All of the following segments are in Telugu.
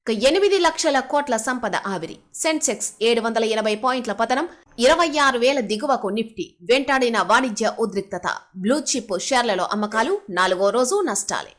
8 లక్షల కోట్ల సంపద ఆవిరి. సెన్సెక్స్ 780 పాయింట్ల పతనం. 26,000 దిగువకు నిఫ్టీ. వెంటాడిన వాణిజ్య ఉద్రిక్తత. బ్లూ చిప్ షేర్లలో అమ్మకాలు. 4వ రోజు నష్టాలే.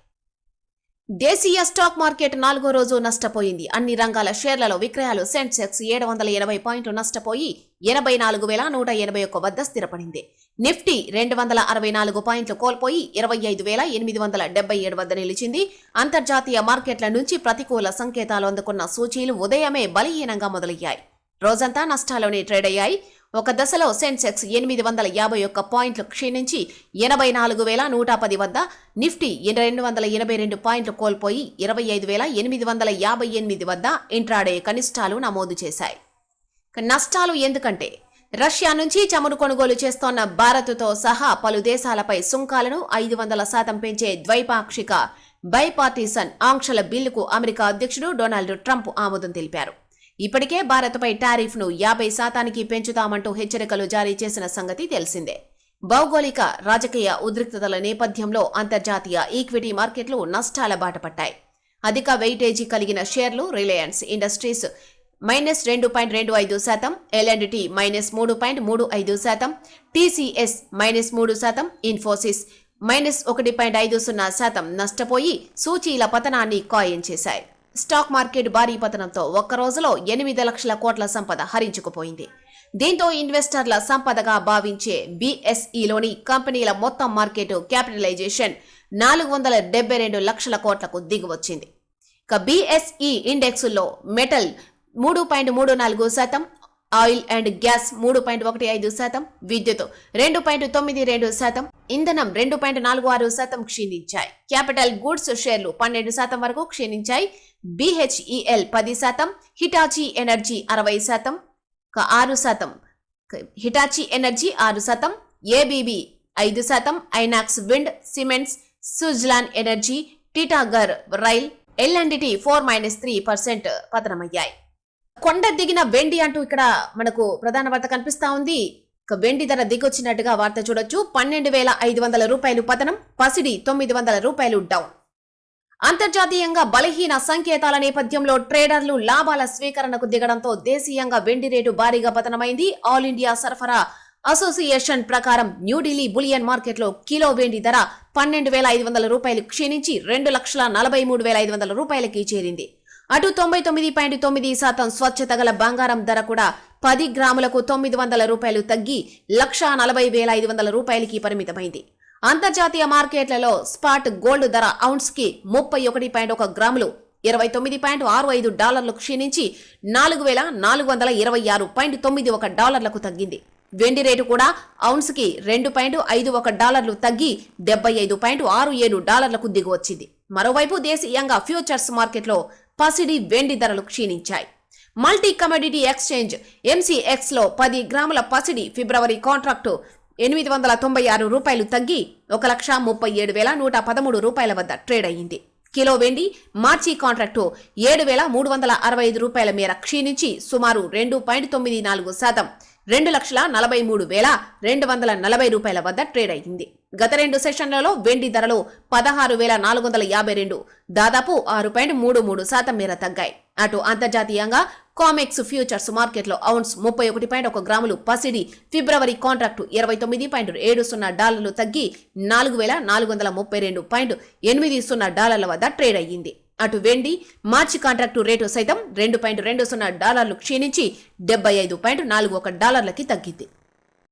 దేశీయ స్టాక్ మార్కెట్ 4వ రోజు నష్టపోయింది. అన్ని రంగాల షేర్లలో విక్రయాలు. సెన్సెక్స్ 780 పాయింట్లు నష్టపోయి 84,181 వద్ద స్థిరపడింది. నిఫ్టీ 264 పాయింట్లు కోల్పోయి 25,877 వద్ద నిలిచింది. అంతర్జాతీయ మార్కెట్ల నుంచి ప్రతికూల సంకేతాలు అందుకున్న సూచీలు ఉదయమే బలహీనంగా మొదలయ్యాయి. రోజంతా నష్టాలోనే ట్రేడ్ అయ్యాయి. ఒక దశలో సెన్సెక్స్ 851 పాయింట్లు క్షీణించి 84,110 వద్ద, నిఫ్టీ 282 పాయింట్లు కోల్పోయి 25,858 వద్ద ఇంట్రాడే కనిష్టాలు నమోదు చేశాయి. నష్టాలు ఎందుకంటే రష్యా నుంచి చమురు కొనుగోలు చేస్తోన్న భారత్తో సహా పలు దేశాలపై సుంకాలను 500% పెంచే ద్వైపాక్షిక బైపార్టీసన్ ఆంక్షల బిల్లుకు అమెరికా అధ్యక్షుడు డొనాల్డ్ ట్రంప్ ఆమోదం తెలిపారు. ఇప్పటికే భారత్పై టారిఫ్ను 50% పెంచుతామంటూ హెచ్చరికలు జారీ చేసిన సంగతి తెలిసిందే. భౌగోళిక రాజకీయ ఉద్రిక్తతల నేపథ్యంలో అంతర్జాతీయ ఈక్విటీ మార్కెట్లు నష్టాల బాటపట్టాయి. అధిక వెయిటేజీ కలిగిన షేర్లు Reliance industries -2.25%, L&T -3.35%, TCS -3%, Infosys -1.50% నష్టపోయి సూచీల పతనాన్ని ఖాయం చేశాయి. స్టాక్ మార్కెట్ భారీ పతనంతో ఒక్క రోజులో 8 లక్షల కోట్ల సంపద హరించుకుపోయింది. దీంతో ఇన్వెస్టర్ల సంపదగా భావించే BSEలోని కంపెనీల మొత్తం మార్కెట్ క్యాపిటలైజేషన్ 472 లక్షల కోట్లకు దిగివచ్చింది. BSE ఇండెక్స్లో మెటల్ 3.34%, ఆయిల్ అండ్ గ్యాస్ 3.15%, విద్యుత్ 2.92%, ఇంధనం 2.46% క్షీణించాయి. క్యాపిటల్ గూడ్స్ షేర్లు 12% వరకు క్షీణించాయి. BHEL 10%, Hitachi energy 60%, 6%, Hitachi energy 6%, ABB 5%, INOX wind, cements, Suzlon energy, Titagarh rail, L&T 4-3% పతనమయ్యాయి. కొండ దిగిన వెండి అంటూ ఇక్కడ మనకు ప్రధాన వార్త కనిపిస్తా ఉంది. వెండి ధర దిగొచ్చినట్టుగా వార్త చూడొచ్చు. 12,500 రూపాయలు పతనం, పసిడి 900 రూపాయలు డౌన్. అంతర్జాతీయంగా బలహీన సంకేతాల నేపథ్యంలో ట్రేడర్లు లాభాల స్వీకరణకు దిగడంతో దేశీయంగా వెండి రేటు భారీగా పతనమైంది. ఆల్ ఇండియా సరఫరా అసోసియేషన్ ప్రకారం న్యూఢిల్లీ బులియన్ మార్కెట్లో కిలో వెండి ధర 12,500 రూపాయలు క్షీణించి 2,43,500 రూపాయలకి చేరింది. అటు 99.9% స్వచ్ఛత గల బంగారం ధర కూడా 10 గ్రాములకు 900 రూపాయలు తగ్గి 1,40,500 రూపాయలకి పరిమితమైంది. అంతర్జాతీయ మార్కెట్లలో స్పాట్ గోల్డ్ ధర ఔన్స్ కి 31.1 గ్రాములు $25.65 క్షీణించి 4,426.91 డాలర్లకు తగ్గింది. వెండి రేటు కూడా ఔన్స్ కి $2.51 తగ్గి $75.67 దిగువచ్చింది. మరోవైపు దేశీయంగా ఫ్యూచర్స్ మార్కెట్లో పసిడి వెండి ధరలు క్షీణించాయి. మల్టీ కమోడిటీ ఎక్స్చేంజ్ MCX లో 10 గ్రాముల పసిడి ఫిబ్రవరి కాంట్రాక్టు 896 రూపాయలు తగ్గి 1,37,113 రూపాయల వద్ద ట్రేడ్ అయ్యింది. కిలో వెండి మార్చి కాంట్రాక్టు 7,365 రూపాయల మేర క్షీణించి సుమారు 2.94% 2,43,240 రూపాయల వద్ద ట్రేడ్ అయ్యింది. గత 2 సెషన్లలో వెండి ధరలు 16,452 దాదాపు 6.33% మేర తగ్గాయి. అటు అంతర్జాతీయంగా కామెక్స్ ఫ్యూచర్స్ మార్కెట్లో ఔన్స్ 31.1 గ్రాములు పసిడి ఫిబ్రవరి కాంట్రాక్టు $25.70 తగ్గి 4,432.80 వద్ద ట్రేడ్ అయ్యింది. అటు వెండి మార్చి కాంట్రాక్టు రేటు సైతం $2.20 క్షీణించి $75.41 తగ్గింది.